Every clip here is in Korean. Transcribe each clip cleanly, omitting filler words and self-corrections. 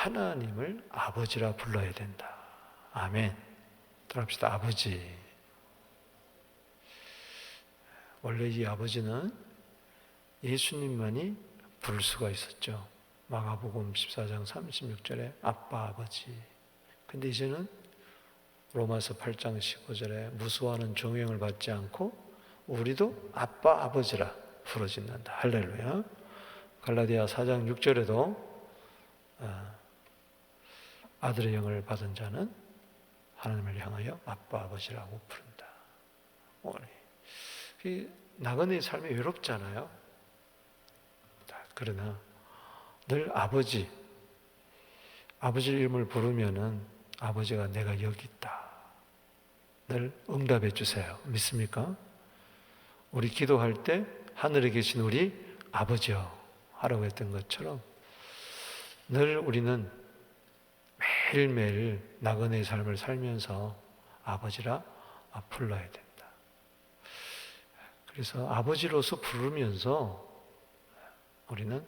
하나님을 아버지라 불러야 된다. 아멘. 들어갑시다. 아버지. 원래 이 아버지는 예수님만이 부를 수가 있었죠. 마가복음 14장 36절에 아빠, 아버지. 근데 이제는 로마서 8장 15절에 무수하는 종용을 받지 않고 우리도 아빠, 아버지라 부르짖는다. 할렐루야. 갈라디아 4장 6절에도 아들의 영을 받은 자는 하나님을 향하여 아빠, 아버지라고 부른다. 나그네의 삶이 외롭잖아요. 그러나 늘 아버지 이름을 부르면은 아버지가 내가 여기 있다. 늘 응답해 주세요. 믿습니까? 우리 기도할 때 하늘에 계신 우리 아버지여 하라고 했던 것처럼 늘 우리는 매일매일 나그네의 삶을 살면서 아버지라 불러야 된다. 그래서 아버지로서 부르면서 우리는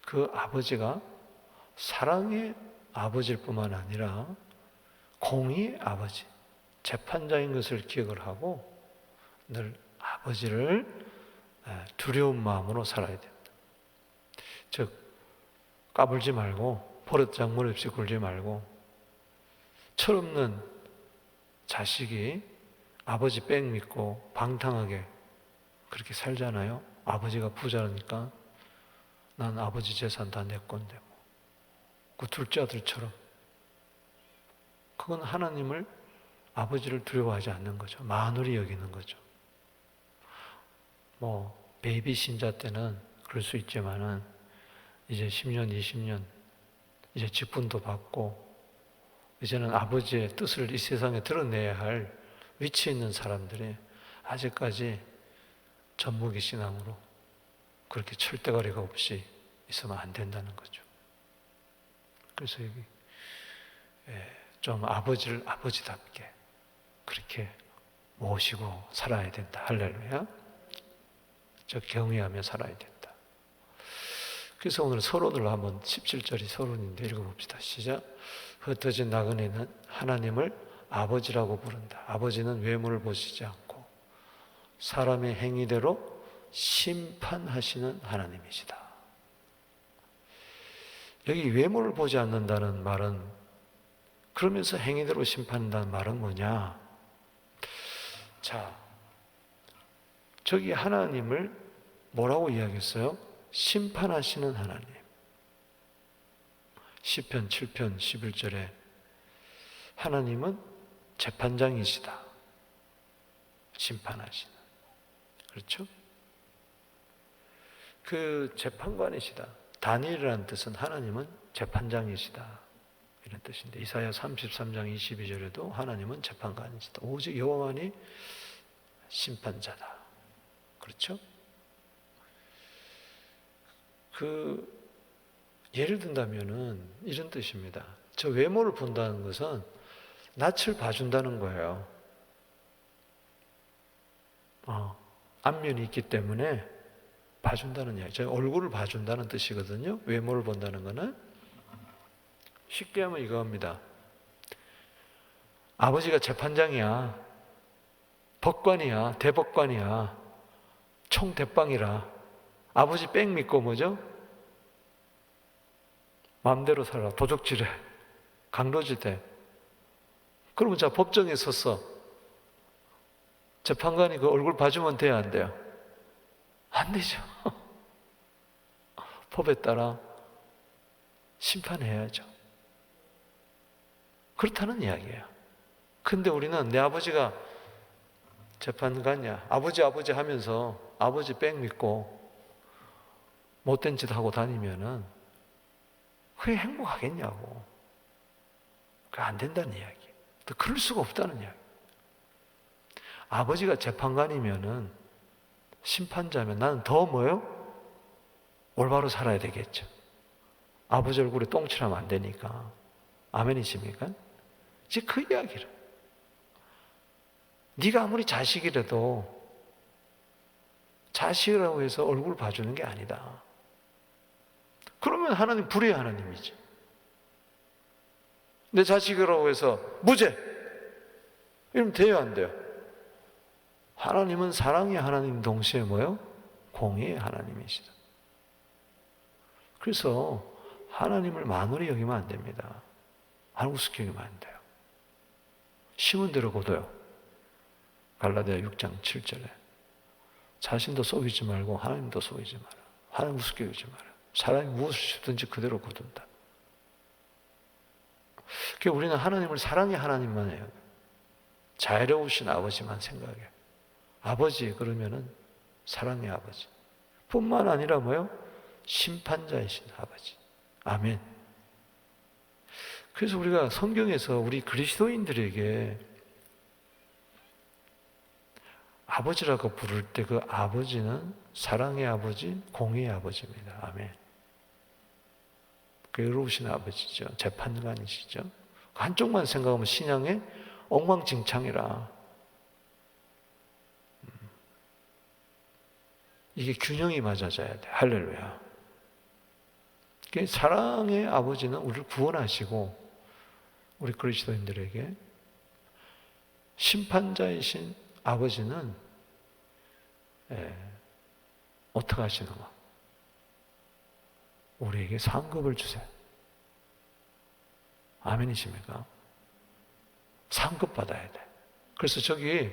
그 아버지가 사랑의 아버지일 뿐만 아니라 공의의 아버지, 재판자인 것을 기억을 하고 늘 아버지를 두려운 마음으로 살아야 된다. 즉 까불지 말고 버릇장물 없이 굴지 말고 철없는 자식이 아버지 백 믿고 방탕하게 그렇게 살잖아요. 아버지가 부자라니까 난 아버지 재산 다 내 건데 뭐. 그 둘째 아들처럼. 그건 하나님을 아버지를 두려워하지 않는 거죠. 만홀히 여기는 거죠. 뭐 베이비 신자 때는 그럴 수 있지만은 이제 10년, 20년 이제 직분도 받고 이제는 아버지의 뜻을 이 세상에 드러내야 할 위치에 있는 사람들이 아직까지 전무기 신앙으로 그렇게 철대가리가 없이 있으면 안 된다는 거죠. 그래서 여기 좀 아버지를 아버지답게 그렇게 모시고 살아야 된다. 할렐루야. 저 경외하며 살아야 된다. 그래서 오늘 서론을 한번 17절이 서론인데 읽어봅시다. 시작. 흩어진 나그네는 하나님을 아버지라고 부른다. 아버지는 외모를 보시지 않고 사람의 행위대로 심판하시는 하나님이시다. 여기 외모를 보지 않는다는 말은 그러면서 행위대로 심판한다는 말은 뭐냐? 자, 저기 하나님을 뭐라고 이야기했어요? 심판하시는 하나님. 시편 7편 11절에 하나님은 재판장이시다. 심판하시는. 그렇죠? 그 재판관이시다. 다니엘이라는 뜻은 하나님은 재판장이시다. 이런 뜻인데 이사야 33장 22절에도 하나님은 재판관이시다. 오직 여호와만이 심판자다. 그렇죠? 예를 든다면은 이런 뜻입니다. 저 외모를 본다는 것은 낯을 봐준다는 거예요. 안면이 있기 때문에 봐준다는 이야기. 저 얼굴을 봐준다는 뜻이거든요. 외모를 본다는 거는 쉽게 하면 이거입니다. 아버지가 재판장이야, 법관이야, 대법관이야, 총대빵이라. 아버지 뺑 믿고 뭐죠? 마음대로 살아. 도적질해. 강도질해. 그러면 자 법정에 섰어. 재판관이 그 얼굴 봐주면 돼야 안 돼요? 안 되죠. 법에 따라 심판해야죠. 그렇다는 이야기예요. 근데 우리는 내 아버지가 재판관이야. 아버지 하면서 아버지 뺑 믿고 못된 짓 하고 다니면은 그게 행복하겠냐고. 그게 안 된다는 이야기. 또 그럴 수가 없다는 이야기. 아버지가 재판관이면은 심판자면 나는 더 뭐요? 올바로 살아야 되겠죠. 아버지 얼굴에 똥칠하면 안 되니까. 아멘이십니까? 이제 그 이야기를. 네가 아무리 자식이라도 자식이라고 해서 얼굴 봐주는 게 아니다. 그러면 하나님 불의의 하나님이지. 내 자식이라고 해서 무죄! 이러면 돼요, 안 돼요? 하나님은 사랑의 하나님 동시에 뭐요? 공의의 하나님이시다. 그래서 하나님을 만홀히 여기면 안 됩니다. 우습게 여기면 안 돼요. 심은 대로 거둬요. 갈라디아 6장 7절에 자신도 속이지 말고 하나님도 속이지 마라. 하나님 우습게 여기지 마라. 사람이 무엇을 심든지 그대로 거둔다. 그러니까 우리는 하나님을 사랑의 하나님만 해요. 자애로우신 아버지만 생각해요. 아버지 그러면은 사랑의 아버지 뿐만 아니라 뭐요? 심판자이신 아버지. 아멘. 그래서 우리가 성경에서 우리 그리스도인들에게 아버지라고 부를 때 그 아버지는 사랑의 아버지, 공의의 아버지입니다. 아멘. 괴로우신 아버지죠. 재판관이시죠. 한쪽만 생각하면 신앙의 엉망진창이라. 이게 균형이 맞아져야 돼. 할렐루야. 사랑의 아버지는 우리를 구원하시고 우리 그리스도인들에게 심판자이신 아버지는 어떻게 하시는가? 우리에게 상급을 주세요. 아멘이십니까? 상급 받아야 돼. 그래서 저기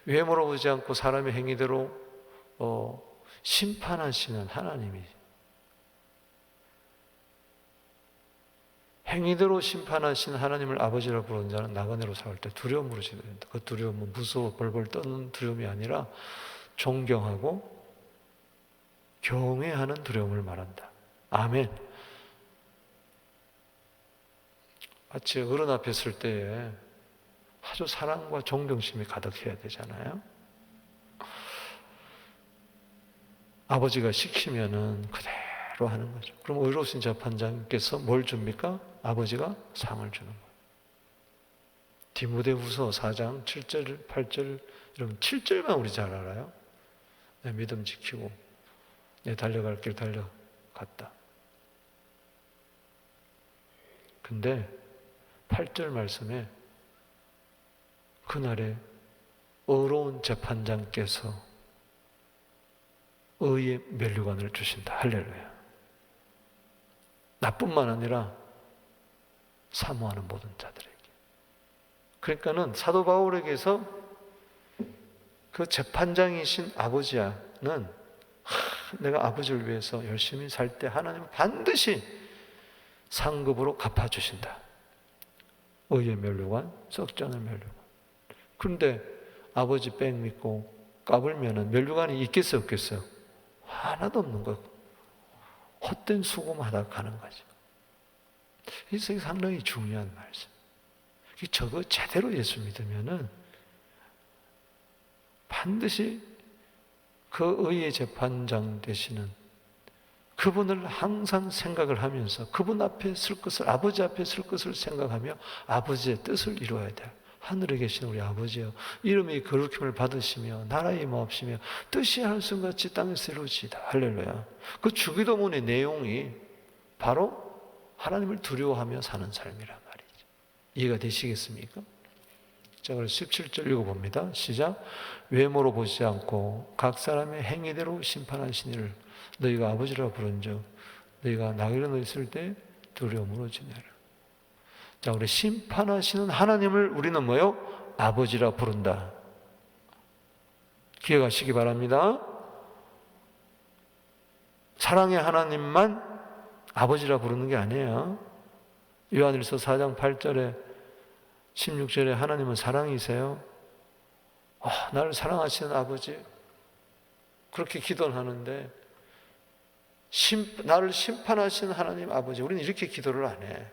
외모로 보지 않고 사람의 행위대로 심판하시는 하나님이 행위대로 심판하신 하나님을 아버지라고 부르는 자는 나그네로 살아갈 때 두려움으로 지내야 된다. 그 두려움은 무서워 벌벌 떠는 두려움이 아니라 존경하고 경외하는 두려움을 말한다. 아멘. 마치 어른 앞에 설 때에 아주 사랑과 존경심이 가득해야 되잖아요. 아버지가 시키면은 그대로 하는 거죠. 그럼 의로우신 재판장께서 뭘 줍니까? 아버지가 상을 주는 거예요. 디모데후서 4장 7절, 8절, 여러분 7절만 우리 잘 알아요. 내 믿음 지키고 내 달려갈 길 달려갔다. 근데 8절 말씀에 그날에 의로운 재판장께서 의의 면류관을 주신다. 할렐루야. 나뿐만 아니라 사모하는 모든 자들에게. 그러니까는 사도 바울에게서 그 재판장이신 아버지야는 내가 아버지를 위해서 열심히 살 때 하나님은 반드시 상급으로 갚아주신다. 의의 면류관, 썩지 않을 면류관. 그런데 아버지 뺑 믿고 까불면은 면류관이 있겠어요, 없겠어요? 하나도 없는 거예요. 헛된 수고마다 가는 거죠. 이게 상당히 중요한 말씀. 저거 제대로 예수 믿으면은 반드시 그 의의 재판장 되시는 그분을 항상 생각을 하면서 그분 앞에 설 것을, 아버지 앞에 설 것을 생각하며 아버지의 뜻을 이루어야 돼요. 하늘에 계신 우리 아버지여, 이름이 거룩힘을 받으시며 나라의 임하옵시며 뜻이 하늘같이 땅에서 이루어지이다. 할렐루야. 그 주기도문의 내용이 바로 하나님을 두려워하며 사는 삶이란 말이죠. 이해가 되시겠습니까? 자, 그래서 17절 읽어봅니다. 시작. 외모로 보지 않고 각 사람의 행위대로 심판하신 이를 너희가 아버지라고 부른즉 너희가 나그네로 있을 때 두려움으로 지내라. 자, 우리 심판하시는 하나님을 우리는 뭐요? 아버지라 부른다. 기억하시기 바랍니다. 사랑의 하나님만 아버지라 부르는 게 아니에요. 요한일서 4장 8절에 16절에 하나님은 사랑이세요. 나를 사랑하시는 아버지, 그렇게 기도를 하는데 나를 심판하시는 하나님 아버지, 우리는 이렇게 기도를 안 해.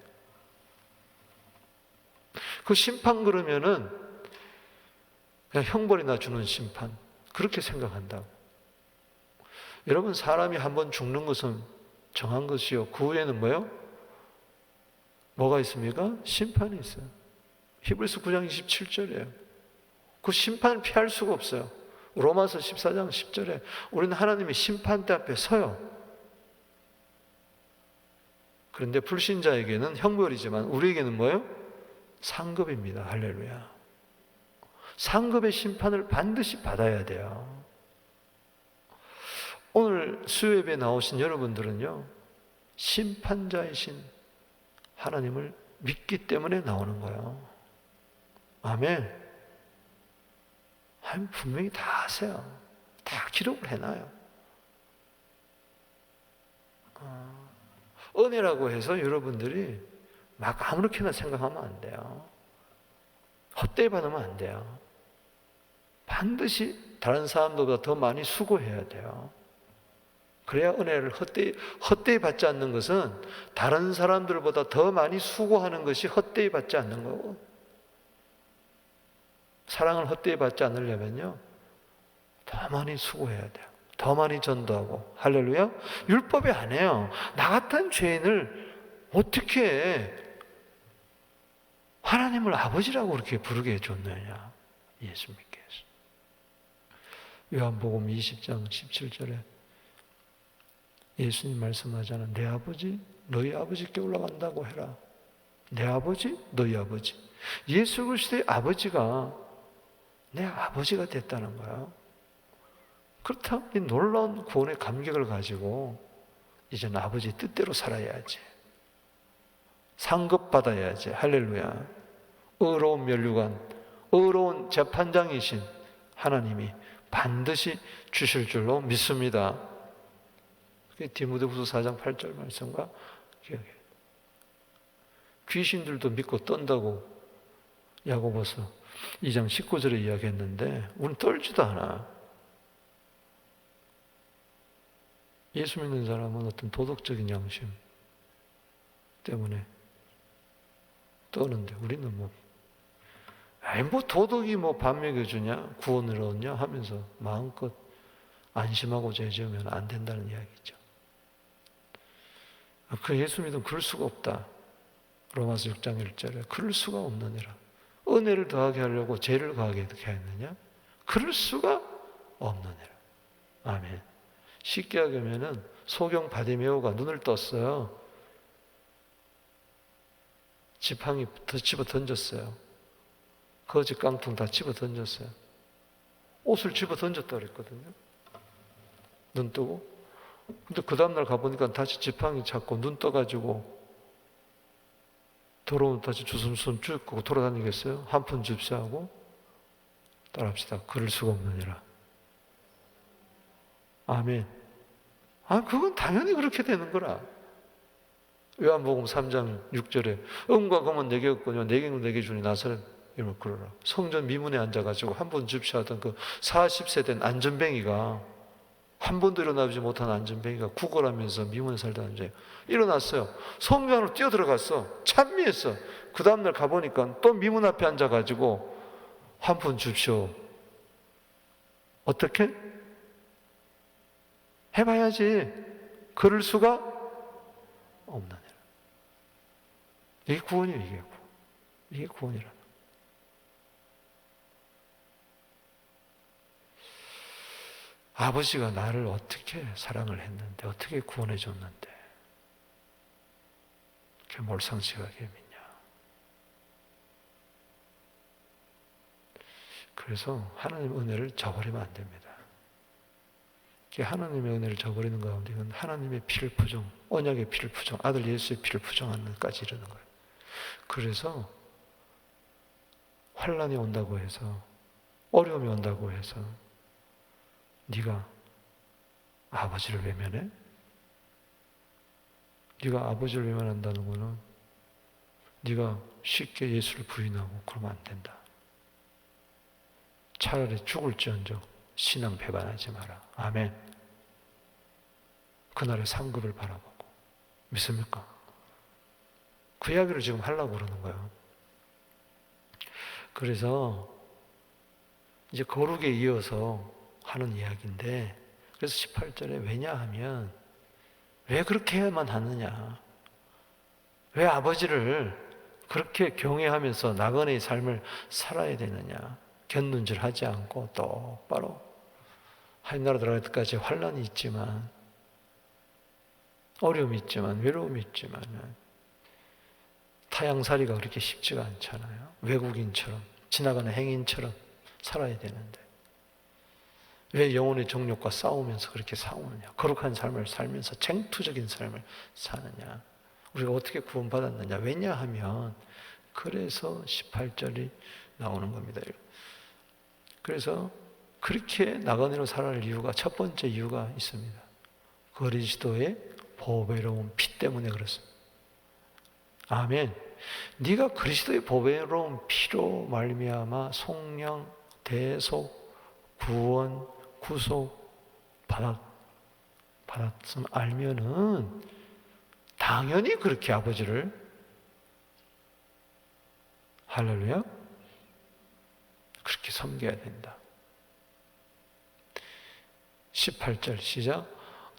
그 심판 그러면은 그냥 형벌이나 주는 심판, 그렇게 생각한다고. 여러분, 사람이 한번 죽는 것은 정한 것이요, 그 후에는 뭐요? 뭐가 있습니까? 심판이 있어요. 히브리서 9장 27절이에요. 그 심판을 피할 수가 없어요. 로마서 14장 10절에 우리는 하나님의 심판대 앞에 서요. 그런데 불신자에게는 형벌이지만 우리에게는 뭐예요? 상급입니다. 할렐루야. 상급의 심판을 반드시 받아야 돼요. 오늘 수요예배에 나오신 여러분들은요, 심판자이신 하나님을 믿기 때문에 나오는 거예요. 아멘. 하나님 분명히 다 아세요. 다 기록을 해놔요. 은혜라고 해서 여러분들이 막 아무렇게나 생각하면 안 돼요. 헛되이 받으면 안 돼요. 반드시 다른 사람들보다 더 많이 수고해야 돼요. 그래야 은혜를 헛되이 받지 않는 것은 다른 사람들보다 더 많이 수고하는 것이 헛되이 받지 않는 거고, 사랑을 헛되이 받지 않으려면요, 더 많이 수고해야 돼요. 더 많이 전도하고. 할렐루야. 율법이 안 해요. 나 같은 죄인을 어떻게 하나님을 아버지라고 그렇게 부르게 해줬느냐, 예수 믿게 해서. 요한복음 20장 17절에 예수님 말씀하잖아. 내 아버지 너희 아버지께 올라간다고 해라. 내 아버지 너희 아버지. 예수 그리스도의 아버지가 내 아버지가 됐다는 거야. 그렇다면 이 놀라운 구원의 감격을 가지고 이제는 아버지 뜻대로 살아야지. 상급받아야지. 할렐루야. 의로운 면류관, 의로운 재판장이신 하나님이 반드시 주실 줄로 믿습니다. 그게 디모데후서 4장 8절 말씀과 기억해요. 귀신들도 믿고 떤다고 야고보서 2장 19절에 이야기했는데 우리는 떨지도 않아. 예수 믿는 사람은 어떤 도덕적인 양심 때문에 떠는데 우리는 뭐 도덕이 밥 먹여주냐, 구원을 얻냐 하면서 마음껏 안심하고 죄 지으면 안 된다는 이야기죠. 그 예수 믿으면 그럴 수가 없다. 로마서 6장 1절에 그럴 수가 없느니라. 은혜를 더하게 하려고 죄를 더하게 어떻게 했느냐? 그럴 수가 없느니라. 아멘. 쉽게 하면은 소경 바디메오가 눈을 떴어요. 지팡이 집어 던졌어요. 거지 깡통 다 집어 던졌어요. 옷을 집어 던졌다 그랬거든요. 눈 뜨고. 근데 그 다음날 가보니까 다시 지팡이 잡고 눈 떠가지고 돌아오면 다시 주섬주섬 쭉 끄고 돌아다니겠어요? 한 푼 줍시하고 따라합시다. 그럴 수가 없느니라. 아멘. 그건 당연히 그렇게 되는 거라. 요한복음 3장 6절에 은과 금은 내게 없거니와 내게 내게 주니 나사렛 이름을 그러라. 성전 미문에 앉아가지고 한 번 줍시하던 그 40세 된 안전뱅이가, 한 번도 일어나지 못한 안전뱅이가 구걸하면서 미문에 살던 남자예요. 일어났어요. 성전 안으로 뛰어들어갔어. 찬미했어. 그 다음날 가보니까 또 미문 앞에 앉아가지고 한 푼 줍시오. 어떻게? 해봐야지. 그럴 수가 없느니라. 이게 구원이에요. 이게 구원. 이게 구원이라. 아버지가 나를 어떻게 사랑을 했는데, 어떻게 구원해 줬는데 이렇게 몰상식하게 믿냐. 그래서 하나님의 은혜를 저버리면 안 됩니다. 하나님의 은혜를 저버리는 가운데 이건 하나님의 피를 부정, 언약의 피를 부정, 아들 예수의 피를 부정하는 것까지 이르는 거예요. 그래서 환난이 온다고 해서, 어려움이 온다고 해서 네가 아버지를 외면해? 네가 아버지를 외면한다는 것은 네가 쉽게 예수를 부인하고 그러면 안 된다. 차라리 죽을지언정 신앙 배반하지 마라. 아멘. 그날의 상급을 바라보고. 믿습니까? 그 이야기를 지금 하려고 그러는 거예요. 그래서 이제 거룩에 이어서 하는 이야기인데, 그래서 18절에 왜냐하면 왜 그렇게 해야만 하느냐, 왜 아버지를 그렇게 경외하면서 나그네의 삶을 살아야 되느냐, 곁눈질하지 않고 똑바로 하나님 나라 들어갈 때까지 환난이 있지만, 어려움이 있지만, 외로움이 있지만 타향살이가 그렇게 쉽지가 않잖아요. 외국인처럼, 지나가는 행인처럼 살아야 되는데 왜 영혼의 정욕과 싸우면서 그렇게 싸우느냐? 거룩한 삶을 살면서 쟁투적인 삶을 사느냐? 우리가 어떻게 구원받았느냐? 왜냐하면 그래서 18절이 나오는 겁니다. 그래서 그렇게 나그네로 살아갈 이유가, 첫 번째 이유가 있습니다. 그리스도의 보배로운 피 때문에 그렇습니다. 아멘. 네가 그리스도의 보배로운 피로 말미암아 속량, 대속, 구원, 구속 받았음 알면은 당연히 그렇게 아버지를, 할렐루야, 그렇게 섬겨야 된다. 18절 시작.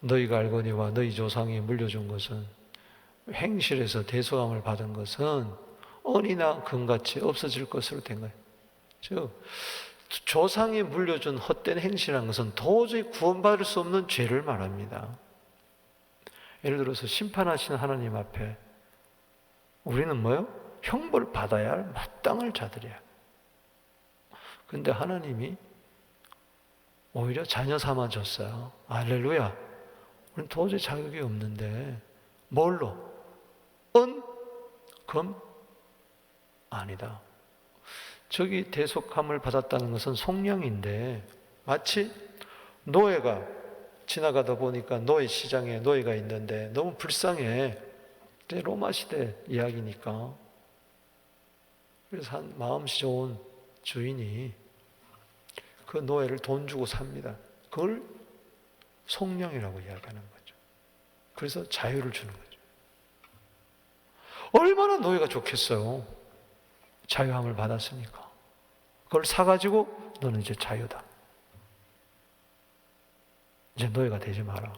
너희가 알거니와 너희 조상이 물려준 것은, 행실에서 대속함을 받은 것은 은이나 금같이 없어질 것으로 된 거예요. 즉 조상이 물려준 헛된 행실이라는 것은 도저히 구원받을 수 없는 죄를 말합니다. 예를 들어서 심판하신 하나님 앞에 우리는 뭐요? 형벌 받아야 할 마땅할 자들이야. 근데 하나님이 오히려 자녀 삼아줬어요. 할렐루야. 우리는 도저히 자격이 없는데 뭘로? 은? 금? 아니다. 저기 대속함을 받았다는 것은 속량인데 마치 노예가 지나가다 보니까 노예 시장에 노예가 있는데 너무 불쌍해. 로마 시대 이야기니까. 그래서 한 마음씨 좋은 주인이 그 노예를 돈 주고 삽니다. 그걸 속량이라고 이야기하는 거죠. 그래서 자유를 주는 거죠. 얼마나 노예가 좋겠어요. 자유함을 받았으니까. 그걸 사가지고 너는 이제 자유다. 이제 노예가 되지 마라.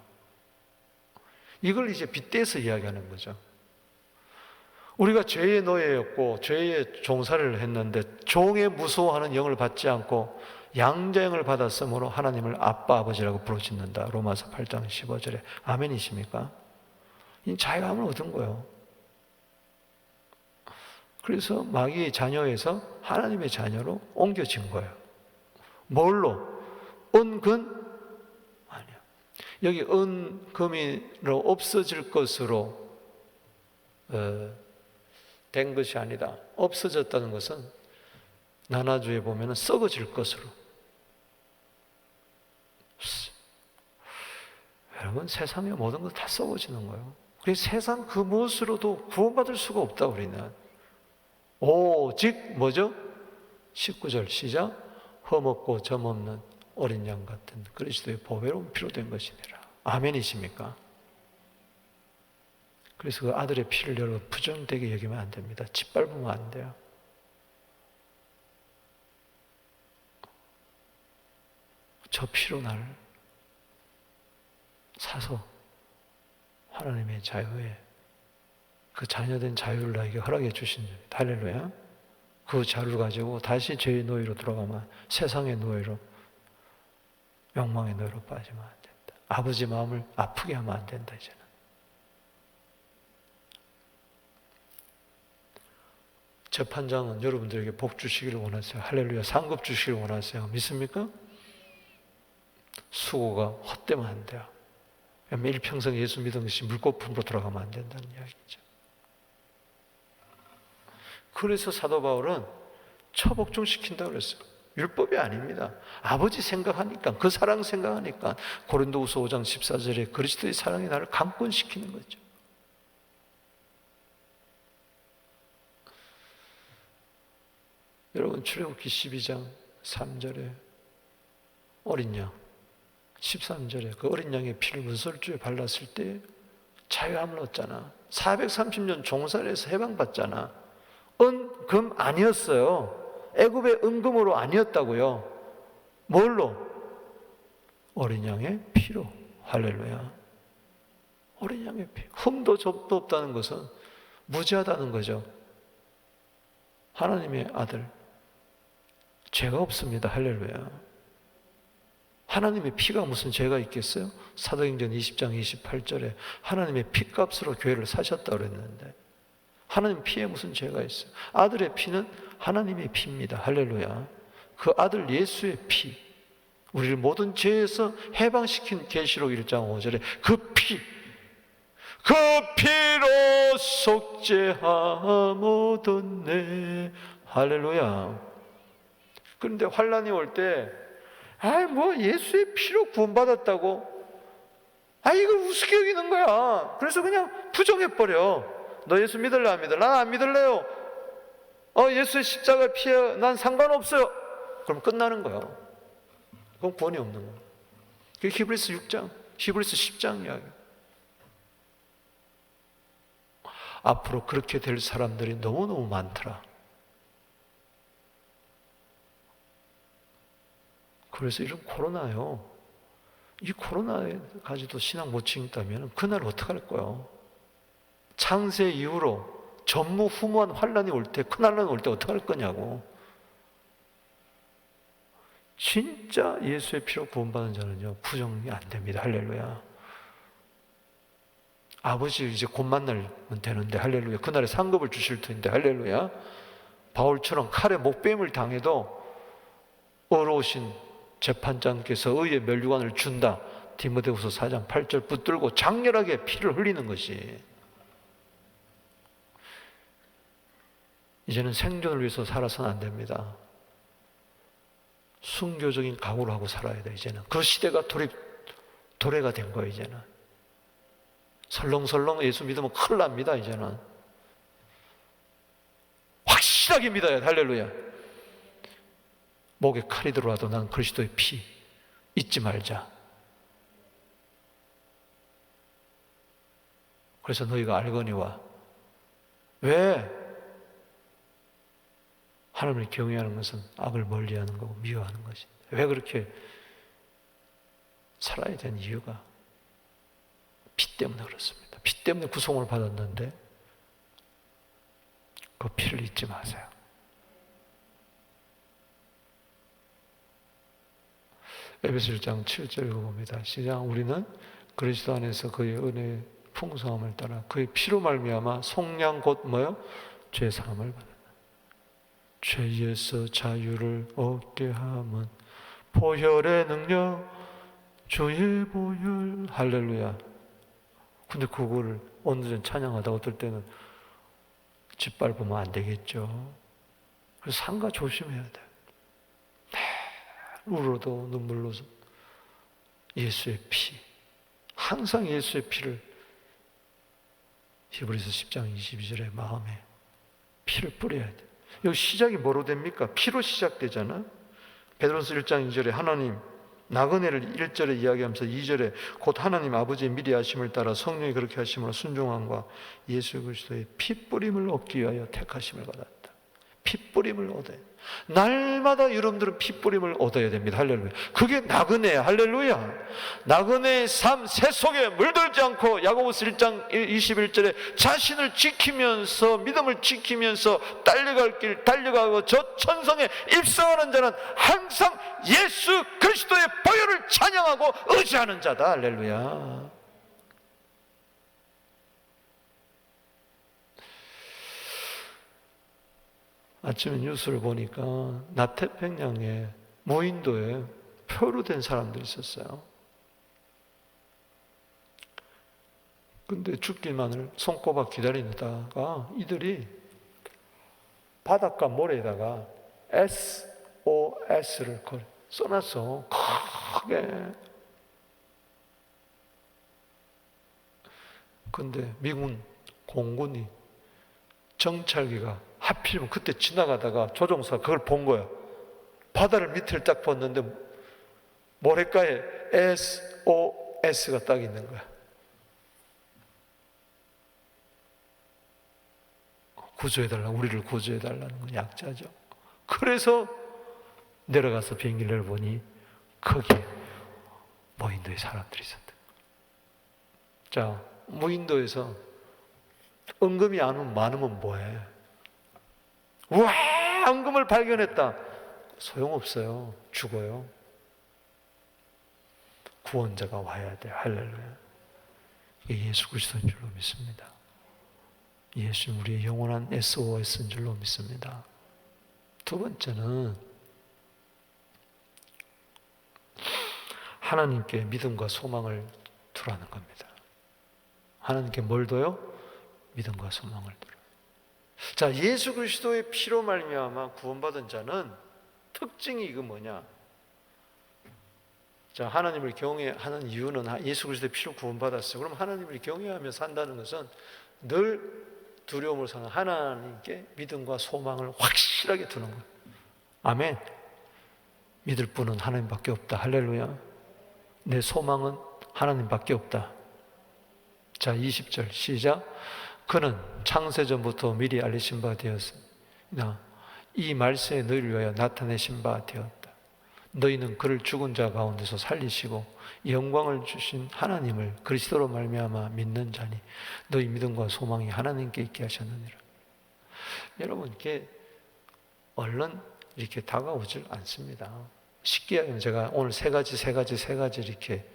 이걸 이제 빗대서 이야기하는 거죠. 우리가 죄의 노예였고 죄의 종살이를 했는데 종의 무서워하는 영을 받지 않고 양자영을 받았으므로 하나님을 아빠 아버지라고 부르짖는다. 로마서 8장 15절에 아멘이십니까? 이 자유함을 얻은 거예요. 그래서 마귀의 자녀에서 하나님의 자녀로 옮겨진 거예요. 뭘로? 은근? 아니야. 여기 은금이로 없어질 것으로 된 것이 아니다. 없어졌다는 것은 나나주에 보면 썩어질 것으로. 여러분, 세상의 모든 것 다 썩어지는 거예요. 그래서 세상 그 무엇으로도 구원받을 수가 없다. 우리는 오직 뭐죠? 19절 시작. 흠없고 점없는 어린 양 같은 그리스도의 보배로운 피로 된 것이니라. 아멘이십니까? 그래서 그 아들의 피를 여러분 부정되게 여기면 안 됩니다. 짓밟으면 안 돼요. 저 피로 나를 사서 하나님의 자유에 그 자녀된 자유를 나에게 허락해 주신 겁니다. 할렐루야. 그 자유를 가지고 다시 죄의 노예로 들어가면 세상의 노예로, 욕망의 노예로 빠지면 안 된다. 아버지 마음을 아프게 하면 안 된다. 이제는 재판장은 여러분들에게 복 주시기를 원하세요. 할렐루야. 상급 주시기를 원하세요. 믿습니까? 수고가 헛되면 안 돼요. 일평생 예수 믿은 것이 물거품으로 돌아가면 안 된다는 이야기죠. 그래서 사도 바울은 처복 좀 시킨다고 그랬어요. 율법이 아닙니다. 아버지 생각하니까, 그 사랑 생각하니까 고린도후서 5장 14절에 그리스도의 사랑이 나를 강권시키는 거죠. 여러분, 출애굽기 12장 3절에 어린 양, 13절에 그 어린 양의 피를 문설주에 발랐을 때 자유함을 얻잖아. 430년 종살이에서 해방받잖아. 은, 금 아니었어요. 애굽의 은금으로 아니었다고요. 뭘로? 어린 양의 피로. 할렐루야. 어린 양의 피. 흠도 접도 없다는 것은 무죄하다는 거죠. 하나님의 아들. 죄가 없습니다. 할렐루야. 하나님의 피가 무슨 죄가 있겠어요? 사도행전 20장 28절에 하나님의 피값으로 교회를 사셨다고 그랬는데 하나님 피에 무슨 죄가 있어요? 아들의 피는 하나님의 피입니다. 할렐루야. 그 아들 예수의 피, 우리를 모든 죄에서 해방시킨 계시록 1장 5절에 그 피, 그 피로 속죄함 얻었네. 할렐루야. 그런데 환란이 올 때, 뭐 예수의 피로 구원받았다고? 이걸 우습게 여기는 거야. 그래서 그냥 부정해버려. 너 예수 믿을래 안 믿을래? 난 안 믿을래요. 예수의 십자가 피해 난 상관없어요. 그럼 끝나는 거야. 그건 구원이 없는 거야. 그게 히브리서 6장, 히브리서 10장 이야기. 앞으로 그렇게 될 사람들이 너무너무 많더라. 그래서 이런 코로나요. 이 코로나에 가지고 신앙 못 지켰다면 그날 어떡할 거예요? 창세 이후로 전무후무한 환란이 올 때, 큰 환란이 올 때 어떡할 거냐고. 진짜 예수의 피로 구원받은 자는요, 부정이 안 됩니다. 할렐루야. 아버지 이제 곧 만나면 되는데, 할렐루야. 그날에 상급을 주실 텐데, 할렐루야. 바울처럼 칼에 목뱀을 당해도 어려우신 재판장께서 의의 면류관을 준다. 디모데후서 4장 8절 붙들고 장렬하게 피를 흘리는 것이, 이제는 생존을 위해서 살아서는 안 됩니다. 순교적인 각오를 하고 살아야 돼. 이제는 그 시대가 도래가 된 거예요. 이제는 설렁설렁 예수 믿으면 큰일 납니다. 이제는 확실하게 믿어야 돼. 할렐루야. 목에 칼이 들어와도 난 그리스도의 피 잊지 말자. 그래서 너희가 알거니와, 왜? 하나님을 경외하는 것은 악을 멀리하는 거고 미워하는 것이. 왜 그렇게 살아야 되는 이유가 피 때문에 그렇습니다. 피 때문에 구속을 받았는데 그 피를 잊지 마세요. 에베소 1장 7절 읽어봅니다. 시작. 우리는 그리스도 안에서 그의 은혜의 풍성함을 따라 그의 피로 말미암아 속량 곧 뭐요? 죄 사함을 받았다. 죄에서 자유를 얻게 함은 보혈의 능력, 주의 보혈. 할렐루야. 근데 그거를 오늘은 찬양하다 어떨 때는 짓밟으면 안 되겠죠. 그래서 삼가 조심해야 돼. 울어도 눈물로서 예수의 피, 항상 예수의 피를, 히브리서 10장 22절에 마음에 피를 뿌려야 돼. 여기 시작이 뭐로 됩니까? 피로 시작되잖아. 베드로서 1장 2절에 하나님 나그네를 1절에 이야기하면서 2절에 곧 하나님 아버지의 미리 하심을 따라 성령이 그렇게 하심으로 순종함과 예수 그리스도의 피 뿌림을 얻기 위하여 택하심을 받았다. 피 뿌림을 얻어야 돼. 날마다 여러분들은 피 뿌림을 얻어야 됩니다. 할렐루야. 그게 나그네야. 할렐루야. 나그네의 삶, 새 속에 물들지 않고 야고보서 1장 21절에 자신을 지키면서, 믿음을 지키면서 달려갈 길 달려가고 저 천성에 입성하는 자는 항상 예수 그리스도의 보혈을 찬양하고 의지하는 자다. 할렐루야. 아침에 뉴스를 보니까 남태평양에 무인도에 표류된 사람들이 있었어요. 근데 죽기만을 손꼽아 기다리다가 이들이 바닷가 모래에다가 SOS를 써놨어. 크게. 근데 미군 공군이 정찰기가 하필이면 그때 지나가다가 조종사가 그걸 본 거야. 바다를 밑을 딱 봤는데 모래가에 SOS가 딱 있는 거야. 구조해달라, 우리를 구조해달라는 건 약자죠. 그래서 내려가서 비행기를 보니 거기에 무인도에 사람들이 있었다. 자, 무인도에서 은금이 많으면 뭐해? 와, 은금을 발견했다. 소용없어요. 죽어요. 구원자가 와야 돼. 할렐루야. 이게 예수 그리스도인 줄로 믿습니다. 예수님 우리의 영원한 SOS인 줄로 믿습니다. 두 번째는 하나님께 믿음과 소망을 두라는 겁니다. 하나님께 뭘 둬요? 믿음과 소망을 두라. 자, 예수 그리스도의 피로 말미암아 구원받은 자는 특징이 이거 뭐냐? 자, 하나님을 경외하는 이유는 예수 그리스도의 피로 구원받았어요. 그럼 하나님을 경외하며 산다는 것은 늘 두려움을 사는 하나님께 믿음과 소망을 확실하게 두는 거예요. 아멘. 믿을 분은 하나님밖에 없다. 할렐루야. 내 소망은 하나님밖에 없다. 자, 20절 시작. 그는 창세전부터 미리 알리신 바 되었으나 이 말씀에 너희를 위하여 나타내신 바 되었다. 너희는 그를 죽은 자 가운데서 살리시고 영광을 주신 하나님을 그리스도로 말미암아 믿는 자니 너희 믿음과 소망이 하나님께 있게 하셨느니라. 여러분, 이게 얼른 이렇게 다가오질 않습니다. 쉽게 하면 제가 오늘 세 가지 이렇게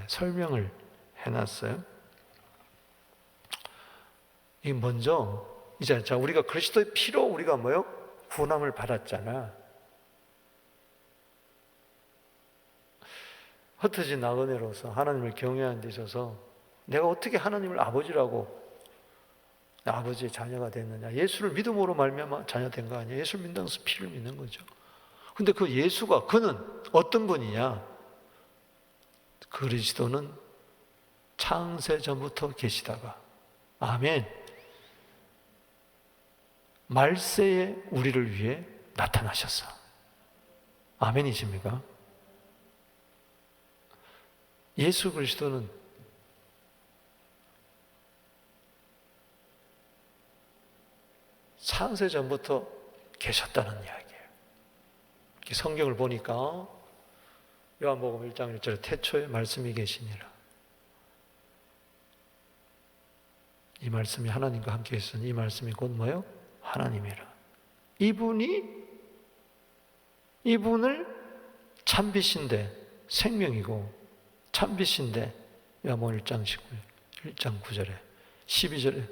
설명을 해놨어요. 이 먼저 이제 자, 우리가 그리스도의 피로 우리가 뭐요? 구원함을 받았잖아. 흩어진 나그네로서 하나님을 경외하는 데 있어서 내가 어떻게 하나님을 아버지라고 아버지의 자녀가 됐느냐? 예수를 믿음으로 말미암아 자녀 된 거 아니에요? 예수를 믿는다고 피를 믿는 거죠. 근데 그 예수가 그는 어떤 분이냐? 그리스도는 창세 전부터 계시다가 아멘. 말세에 우리를 위해 나타나셨어. 아멘이십니까? 예수 그리스도는 창세 전부터 계셨다는 이야기예요. 성경을 보니까 요한복음 1장 1절에 태초에 말씀이 계시니라. 이 말씀이 하나님과 함께 있으니 이 말씀이 곧 뭐예요? 하나님이라. 이분을 참빛인데 생명이고 참빛인데 요한복음 1장 9절에 12절에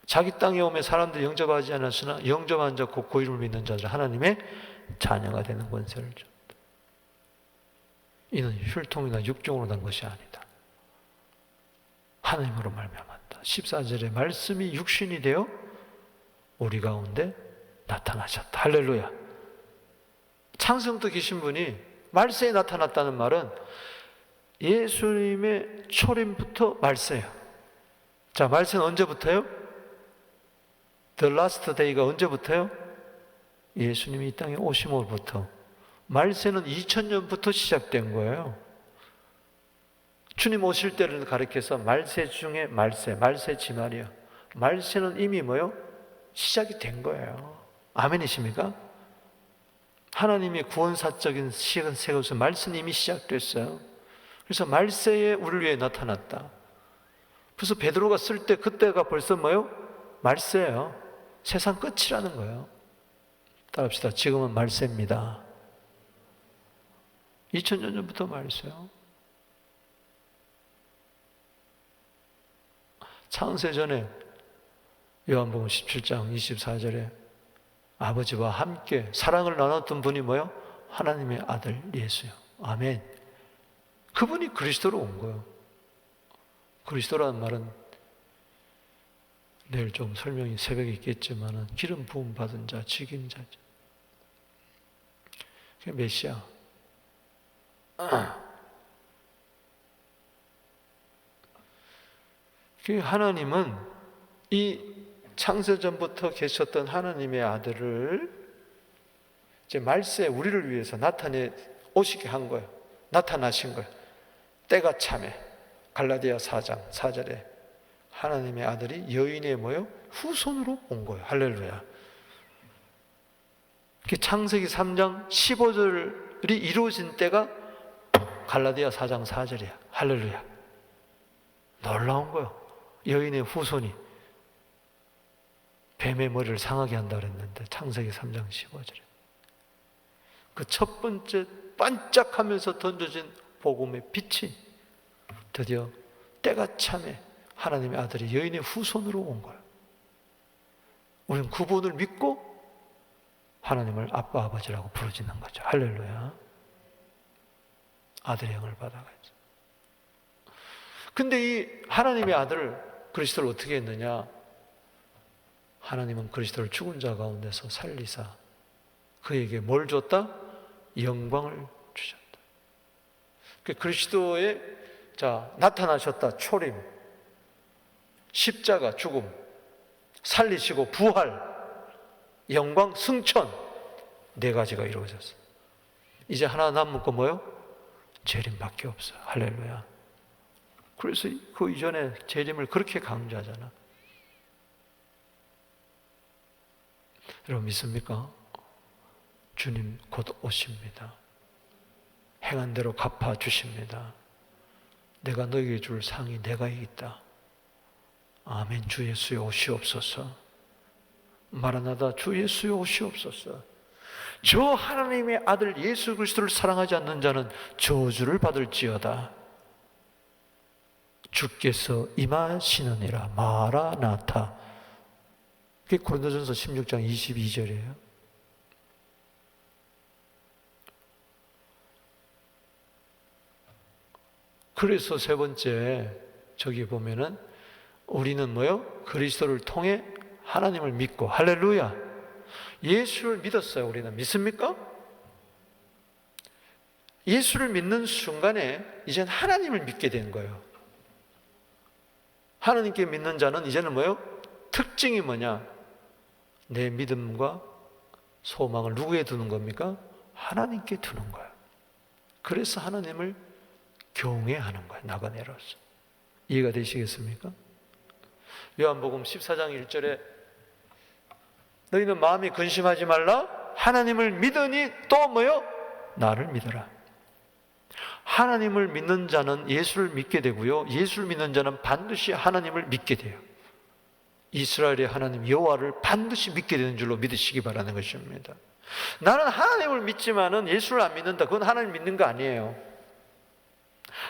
자기 땅에 오매 사람들이 영접하지 않았으나 영접한 자 곧 그 이름을 믿는 자들 하나님의 자녀가 되는 권세를 줬다. 이는 혈통이나 육종으로 난 것이 아니다. 하나님으로 말미암았다. 14절에 말씀이 육신이 되어 우리 가운데 나타나셨다. 할렐루야. 창세부터 계신 분이 말세에 나타났다는 말은 예수님의 초림부터 말세예요. 자, 말세는 언제부터요? The last day가 언제부터요? 예수님이 이 땅에 오심으로부터. 말세는 2000년부터 시작된 거예요. 주님 오실 때를 가리켜서 말세 중에 말세 지말이요. 말세는 이미 뭐요? 시작이 된 거예요. 아멘이십니까? 하나님의 구원사적인 세계에서 말세는 이미 시작됐어요. 그래서 말세에 우리를 위해 나타났다. 그래서 베드로가 쓸 때 그때가 벌써 뭐요? 말세예요. 세상 끝이라는 거예요. 따라합시다. 지금은 말세입니다. 2000년 전부터 말세요. 창세 전에 요한복음 17장 24절에 아버지와 함께 사랑을 나눴던 분이 뭐요? 하나님의 아들 예수요. 아멘. 그분이 그리스도로 온 거예요. 그리스도라는 말은 내일 좀 설명이 새벽에 있겠지만 기름 부음 받은 자, 직임자죠. 그게 메시아. 하나님은 이 창세전부터 계셨던 하나님의 아들을 이제 말세에 우리를 위해서 나타내 오시게 한 거예요. 나타나신 거예요. 때가 참에 갈라디아 4장 4절에 하나님의 아들이 여인의 뭐요? 후손으로 온 거예요. 할렐루야. 창세기 3장 15절이 이루어진 때가 갈라디아 4장 4절이야. 할렐루야. 놀라운 거예요. 여인의 후손이 뱀의 머리를 상하게 한다 그랬는데 창세기 3장 15절에 그 첫 번째 반짝하면서 던져진 복음의 빛이 드디어 때가 참에 하나님의 아들이 여인의 후손으로 온 거예요. 우리는 그분을 믿고 하나님을 아빠, 아버지라고 부르짖는 거죠. 할렐루야. 아들의 영을 받아가지고. 근데 이 하나님의 아들 그리스도를 어떻게 했느냐? 하나님은 그리스도를 죽은 자 가운데서 살리사 그에게 뭘 줬다? 영광을 주셨다. 그리스도의 나타나셨다. 초림, 십자가, 죽음, 살리시고 부활, 영광, 승천, 네 가지가 이루어졌어요. 이제 하나 남은 거 뭐요? 재림밖에 없어요. 할렐루야. 그래서 그 이전에 재림을 그렇게 강조하잖아. 여러분 믿습니까? 주님 곧 오십니다. 행한 대로 갚아주십니다. 내가 너에게 줄 상이 내가 있다. 아멘. 주 예수여 오시옵소서. 마라나다 주 예수여 오시옵소서. 저 하나님의 아들 예수 그리스도를 사랑하지 않는 자는 저주를 받을지어다. 주께서 임하시느니라. 마라나타. 그게 고린도전서 16장 22절이에요. 그래서 세 번째 저기 보면은 우리는 뭐요? 그리스도를 통해 하나님을 믿고, 할렐루야, 예수를 믿었어요. 우리는 믿습니까? 예수를 믿는 순간에 이제는 하나님을 믿게 된 거예요. 하나님께 믿는 자는 이제는 뭐요? 특징이 뭐냐? 내 믿음과 소망을 누구에 두는 겁니까? 하나님께 두는 거예요. 그래서 하나님을 경외하는 거예요. 나그네로서. 이해가 되시겠습니까? 요한복음 14장 1절에 너희는 마음이 근심하지 말라. 하나님을 믿으니 또 뭐요? 나를 믿어라. 하나님을 믿는 자는 예수를 믿게 되고요. 예수를 믿는 자는 반드시 하나님을 믿게 돼요. 이스라엘의 하나님 여호와를 반드시 믿게 되는 줄로 믿으시기 바라는 것입니다. 나는 하나님을 믿지만은 예수를 안 믿는다. 그건 하나님 믿는 거 아니에요.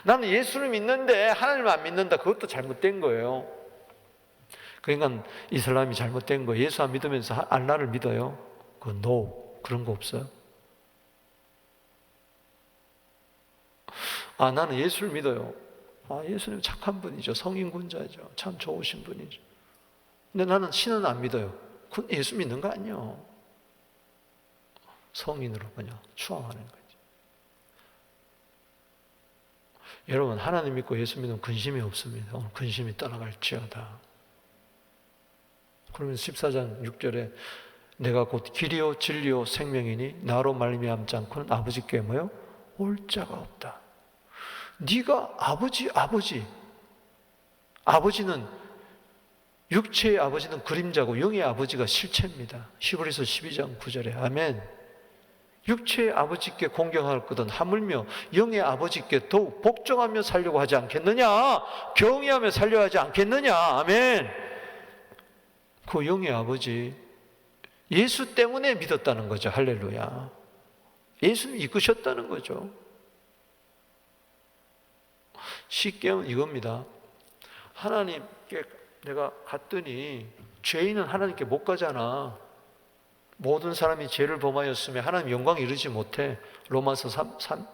나는 예수를 믿는데 하나님을 안 믿는다. 그것도 잘못된 거예요. 그러니까 이슬람이 잘못된 거예요. 예수 안 믿으면서 알라를 믿어요. 그건 no. 그런 거 없어요. 나는 예수를 믿어요. 예수님 착한 분이죠. 성인군자죠. 참 좋으신 분이죠. 근데 나는 신은 안 믿어요. 그건 예수 믿는 거 아니에요. 성인으로 그냥 추앙하는 거죠. 여러분, 하나님 믿고 예수 믿으면 근심이 없습니다. 오늘 근심이 떠나갈지어다. 그러면 14장 6절에 내가 곧 길이요 진리요 생명이니 나로 말미암지 않고는 아버지께 뭐요? 올 자가 없다. 네가 아버지는 육체의 아버지는 그림자고 영의 아버지가 실체입니다. 히브리서 12장 9절에 아멘. 육체의 아버지께 공경할 것은 하물며 영의 아버지께 더욱 복종하며 살려고 하지 않겠느냐? 경외하며 살려야 하지 않겠느냐? 아멘. 그 영의 아버지 예수 때문에 믿었다는 거죠. 할렐루야. 예수님 이끄셨다는 거죠. 쉽게 하면 이겁니다. 하나님께 내가 갔더니 죄인은 하나님께 못 가잖아. 모든 사람이 죄를 범하였으며 하나님 영광에 이르지 못해. 로마서 3장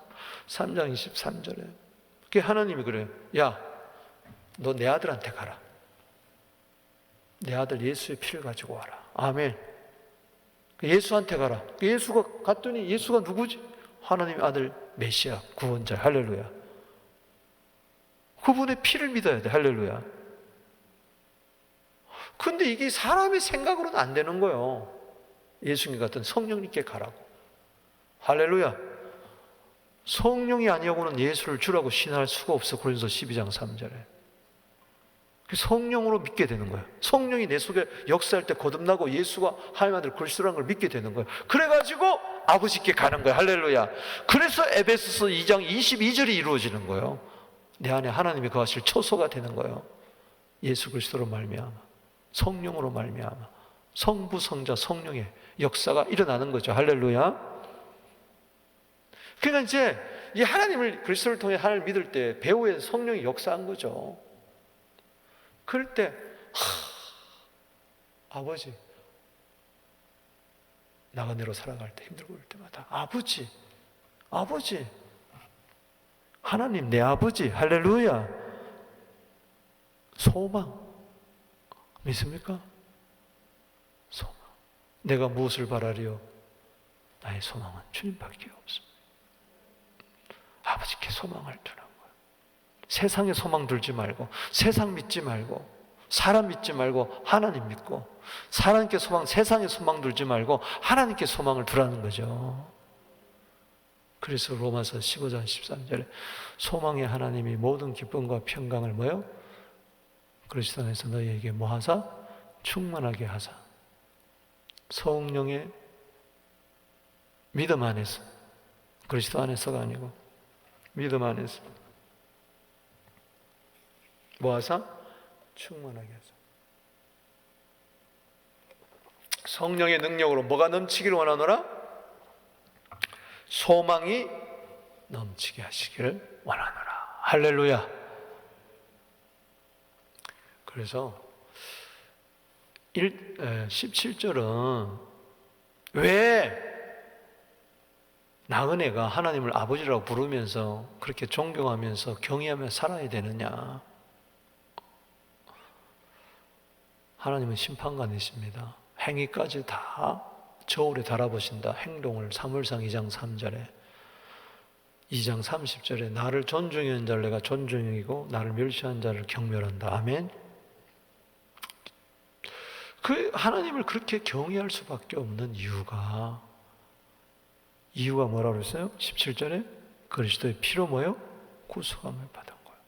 23절에. 그게 하나님이 그래요. 야, 너 내 아들한테 가라. 내 아들 예수의 피를 가지고 와라. 아멘. 예수한테 가라. 예수가 갔더니 예수가 누구지? 하나님의 아들 메시아 구원자. 할렐루야. 그분의 피를 믿어야 돼. 할렐루야. 근데 이게 사람의 생각으로는 안 되는 거예요. 예수님 같은 성령님께 가라고. 할렐루야. 성령이 아니하고는 예수를 주라고 신할 수가 없어. 고린도서 12장 3절에. 성령으로 믿게 되는 거예요. 성령이 내 속에 역사할 때 거듭나고 예수가 하나님 아들 그리스도라는 걸 믿게 되는 거예요. 그래가지고 아버지께 가는 거예요. 할렐루야. 그래서 에베소서 2장 22절이 이루어지는 거예요. 내 안에 하나님이 거하실 처소가 되는 거예요. 예수 그리스도로 말미암아, 성령으로 말미암아, 성부, 성자, 성령의 역사가 일어나는 거죠. 할렐루야. 그러니까 이제 이 하나님을 그리스도를 통해 하나님을 믿을 때 배후에 성령이 역사한 거죠. 그럴 때 아버지, 나그네로 살아갈 때 힘들고 그럴 때마다 아버지, 아버지, 하나님 내 아버지, 할렐루야. 소망 믿습니까? 소망. 내가 무엇을 바라리요? 나의 소망은 주님밖에 없습니다. 아버지께 소망을 두는 거예요. 세상에 소망 둘지 말고, 세상 믿지 말고, 사람 믿지 말고 하나님 믿고, 사람께 소망, 세상에 소망 둘지 말고 하나님께 소망을 두라는 거죠. 그래서 로마서 15장 13절에 소망의 하나님이 모든 기쁨과 평강을 뭐요? 그리스도 안에서 너희에게 뭐 하사? 충만하게 하사. 성령의 믿음 안에서, 그리스도 안에서가 아니고 믿음 안에서 뭐 하사? 충만하게 하사. 성령의 능력으로 뭐가 넘치기를 원하노라? 소망이 넘치게 하시기를 원하노라. 할렐루야. 그래서 17절은 왜 나그네가 하나님을 아버지라고 부르면서 그렇게 존경하면서 경외하며 살아야 되느냐? 하나님은 심판관이십니다. 행위까지 다 저울에 달아보신다. 행동을 사무엘상 2장 3절에 2장 30절에 나를 존중하는 자를 내가 존중이고 나를 멸시하는 자를 경멸한다. 아멘. 그 하나님을 그렇게 경외할 수밖에 없는 이유가 뭐라고 그랬어요? 17절에 그리스도의 피로 뭐요? 구속함을 받은 거예요.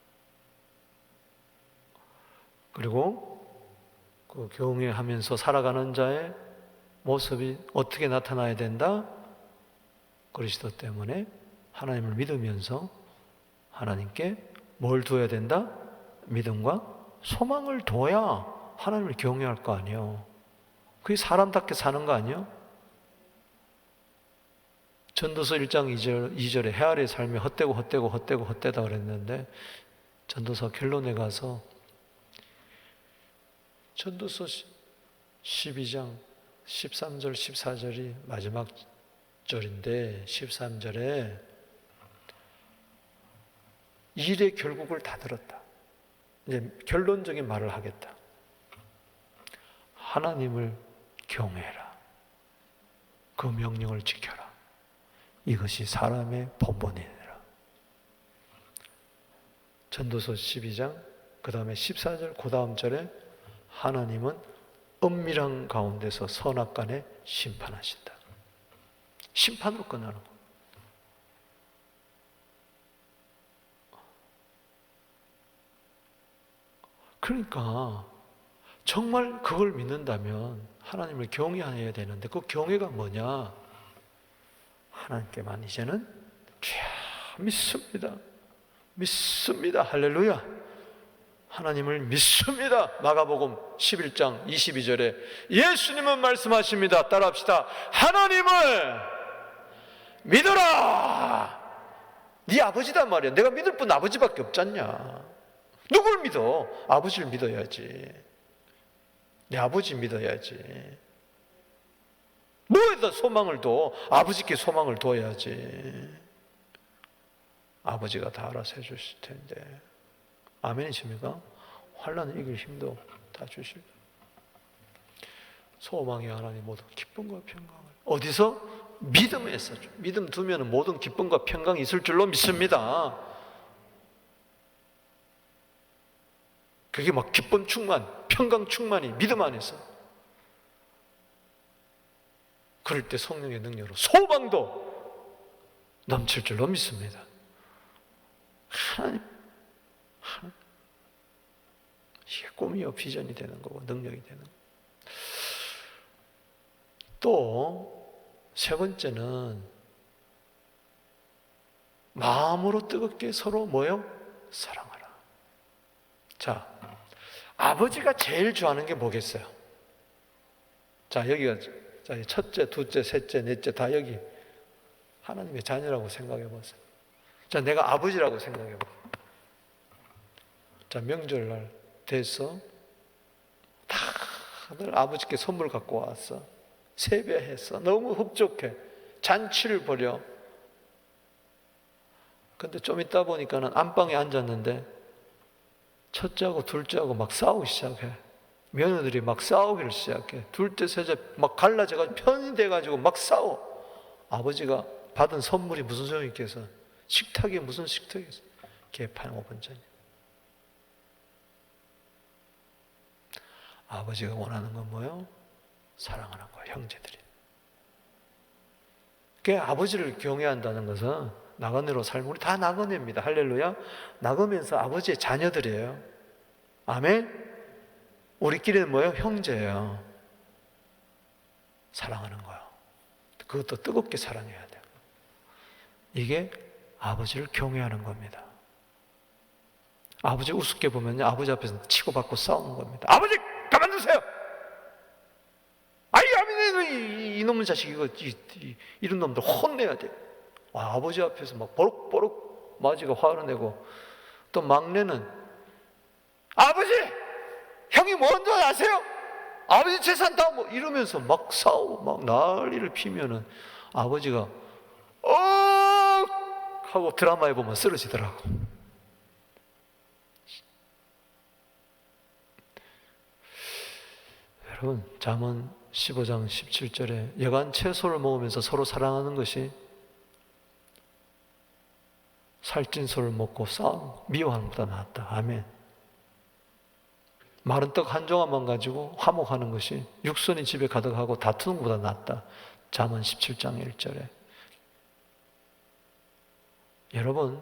그리고 그 경외하면서 살아가는 자의 모습이 어떻게 나타나야 된다? 그리스도 때문에 하나님을 믿으면서 하나님께 뭘 둬야 된다? 믿음과 소망을 둬야 하나님을 경외할 거 아니에요. 그게 사람답게 사는 거 아니에요? 전도서 1장 2절에 헤아리의 삶이 헛되다 그랬는데 전도서 결론에 가서 전도서 12장 13절 14절이 마지막 절인데 13절에 일의 결국을 다 들었다. 이제 결론적인 말을 하겠다. 하나님을 경외해라. 그 명령을 지켜라. 이것이 사람의 본분이니라. 전도서 12장 그 다음에 14절 그 다음 절에 하나님은 은밀한 가운데서 선악간에 심판하신다. 심판으로 끝나는 거. 그러니까 정말 그걸 믿는다면 하나님을 경외해야 되는데 그 경외가 뭐냐? 하나님께만 이제는 주야 믿습니다. 믿습니다. 할렐루야. 하나님을 믿습니다. 마가복음 11장 22절에 예수님은 말씀하십니다. 따라합시다. 하나님을 믿어라. 네 아버지단 말이야. 내가 믿을 분 아버지밖에 없잖냐. 누굴 믿어? 아버지를 믿어야지. 내 아버지 믿어야지. 뭐에다 소망을 둬? 아버지께 소망을 둬야지. 아버지가 다 알아서 해주실 텐데. 아멘이십니까? 환난을 이길 힘도 다 주실. 소망의 하나님 모든 기쁨과 평강을 어디서? 믿음에서. 믿음 두면 모든 기쁨과 평강이 있을 줄로 믿습니다. 그게 막 기쁨 충만, 평강 충만이 믿음 안에서. 그럴 때 성령의 능력으로 소망도 넘칠 줄로 믿습니다. 하나님, 이게 꿈이요 비전이 되는 거고 능력이 되는 거고. 또 세 번째는 마음으로 뜨겁게 서로 뭐요? 사랑하라. 자, 아버지가 제일 좋아하는 게 뭐겠어요? 자, 여기가 자, 첫째, 둘째, 셋째, 넷째 다 여기 하나님의 자녀라고 생각해 보세요. 자, 내가 아버지라고 생각해 봐. 자, 명절날 돼서 다들 아버지께 선물 갖고 왔어. 세배해서 너무 흡족해. 잔치를 벌여. 근데 좀 있다 보니까는 안방에 앉았는데 첫째하고 둘째하고 막 싸우기 시작해. 며느들이 막 싸우기를 시작해. 둘째, 셋째 막 갈라져가지고 편이 돼가지고 막 싸워. 아버지가 받은 선물이 무슨 소용이 있겠어? 식탁이 무슨 식탁이겠어? 개판 5분 전이. 아버지가 원하는 건 뭐예요? 사랑하는 거예요, 형제들이. 그 아버지를 경외한다는 것은 나그네로 살면 우리 다 나그네입니다. 할렐루야. 나그네면서 아버지의 자녀들이에요. 아멘. 우리끼리는 뭐예요? 형제예요. 사랑하는 거예요. 그것도 뜨겁게 사랑해야 돼요. 이게 아버지를 경외하는 겁니다. 아버지 우습게 보면요, 아버지 앞에서 치고받고 싸우는 겁니다. 아버지 가만두세요. 아이 이놈의 자식 이런 놈들 혼내야 돼. 아버지 앞에서 막 버럭버럭 마지가 화를 내고, 또 막내는 아버지 형이 뭔지 아세요? 아버지 재산 다 뭐 이러면서 막 싸우고 막 난리를 피면은 아버지가 하고 드라마에 보면 쓰러지더라고. 여러분, 잠언 15장 17절에 여간 채소를 먹으면서 서로 사랑하는 것이 살찐 소를 먹고 싸움, 미워하는 것보다 낫다. 아멘. 마른 떡 한 조각만 가지고 화목하는 것이 육선이 집에 가득하고 다투는 것보다 낫다. 잠언 17장 1절에. 여러분,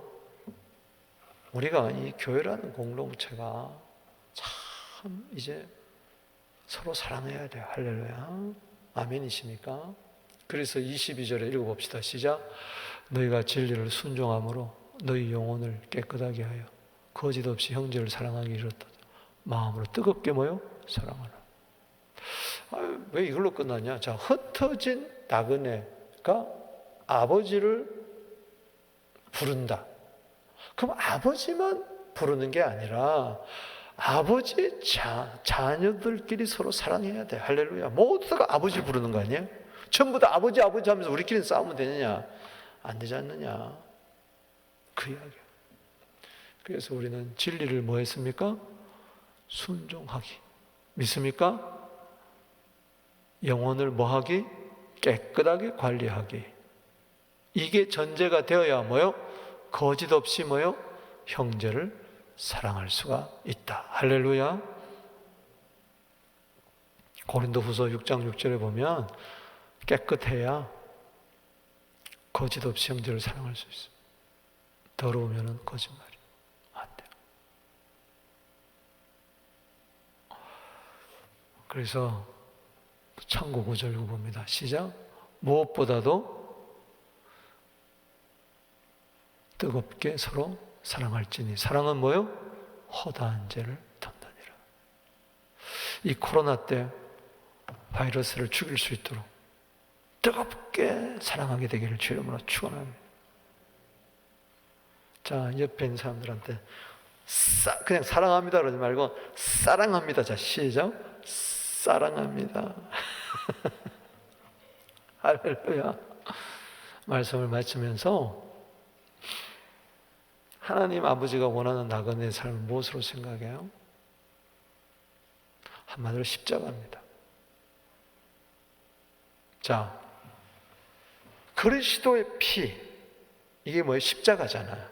우리가 이 교회라는 공동체가 참 이제 서로 사랑해야 돼요. 할렐루야. 아멘이십니까? 그래서 22절에 읽어봅시다. 시작. 너희가 진리를 순종함으로 너희 영혼을 깨끗하게 하여 거짓 없이 형제를 사랑하기 이르렀다. 마음으로 뜨겁게 뭐요? 사랑하라. 왜 이걸로 끝났냐? 자, 흩어진 나그네가 아버지를 부른다. 그럼 아버지만 부르는 게 아니라 아버지의 자녀들끼리 서로 사랑해야 돼. 할렐루야. 모두가 아버지 부르는 거 아니에요? 전부 다 아버지 하면서 우리끼리 싸우면 되느냐? 안 되지 않느냐? 그 이야기야. 그래서 우리는 진리를 뭐 했습니까? 순종하기. 믿습니까? 영혼을 뭐 하기? 깨끗하게 관리하기. 이게 전제가 되어야 뭐요? 거짓 없이 뭐요? 형제를 사랑할 수가 있다. 할렐루야. 고린도후서 6장 6절에 보면 깨끗해야 거짓 없이 형제를 사랑할 수 있어요. 더러우면 거짓말이 안 돼요. 그래서 창고 9절 읽어봅니다. 시작. 무엇보다도 뜨겁게 서로 사랑할지니. 사랑은 뭐요? 허다한 죄를 덮느니라. 이 코로나 때 바이러스를 죽일 수 있도록 뜨겁게 사랑하게 되기를 주의 이름으로 축원합니다. 자, 옆에 있는 사람들한테 그냥 사랑합니다 그러지 말고 사랑합니다. 자, 시작. 사랑합니다. 할렐루야. 말씀을 마치면서 하나님 아버지가 원하는 나그네의 삶을 무엇으로 생각해요? 한마디로 십자가입니다. 자, 그리스도의 피, 이게 뭐예요? 십자가잖아요.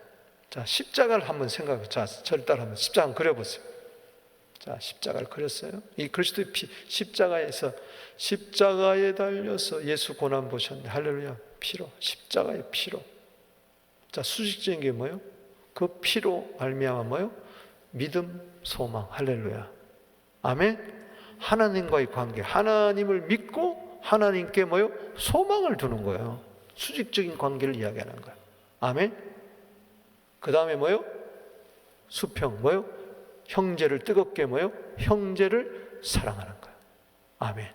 자, 십자가를 한번 생각해. 자, 저를 따라 한번 십자가 한번 그려보세요. 자, 십자가를 그렸어요. 이 그리스도의 피, 십자가에서 십자가에 달려서 예수 고난 보셨는데, 할렐루야, 피로, 십자가의 피로. 자, 수직적인 게 뭐예요? 그 피로 말미암아 뭐예요? 믿음, 소망. 할렐루야. 아멘. 하나님과의 관계, 하나님을 믿고 하나님께 뭐예요? 소망을 두는 거예요. 수직적인 관계를 이야기하는 거예요. 아멘. 그 다음에 뭐예요? 수평, 뭐예요? 형제를 뜨겁게 뭐예요? 형제를 사랑하는 거예요. 아멘.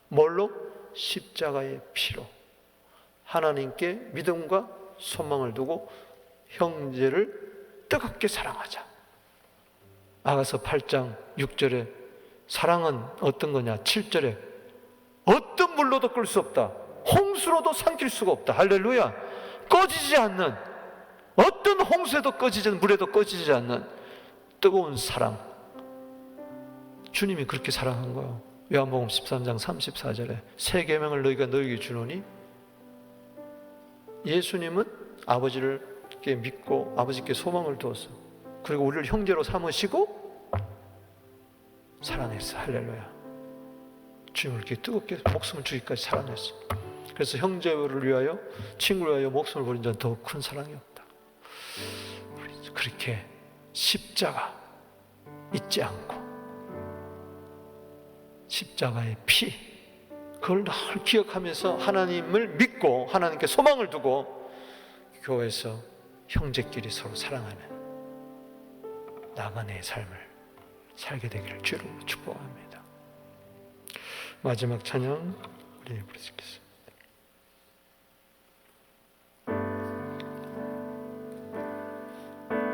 뭘로? 십자가의 피로. 하나님께 믿음과 소망을 두고 형제를 뜨겁게 사랑하자. 아가서 8장 6절에 사랑은 어떤 거냐? 7절에 어떤 물로 불로도 끌 수 없다. 홍수로도 삼킬 수가 없다. 할렐루야. 꺼지지 않는, 어떤 홍수에도 꺼지지 않는, 물에도 꺼지지 않는 뜨거운 사랑. 주님이 그렇게 사랑한 거예요. 요한복음 13장 34절에 새 계명을 너희가 너희에게 주노니, 예수님은 아버지를 믿고 아버지께 소망을 두었어. 그리고 우리를 형제로 삼으시고 사랑했어. 할렐루야. 주님을 이렇게 뜨겁게 목숨을 주기까지 사랑했어. 그래서 형제를 위하여, 친구를 위하여 목숨을 버린 자는 더 큰 사랑이 없다. 그렇게 십자가 잊지 않고, 십자가의 피, 그걸 늘 기억하면서 하나님을 믿고 하나님께 소망을 두고 교회에서 형제끼리 서로 사랑하는 나만의 삶을 살게 되기를 주로 축복합니다. 마지막 찬양 우리 부르시겠습니다.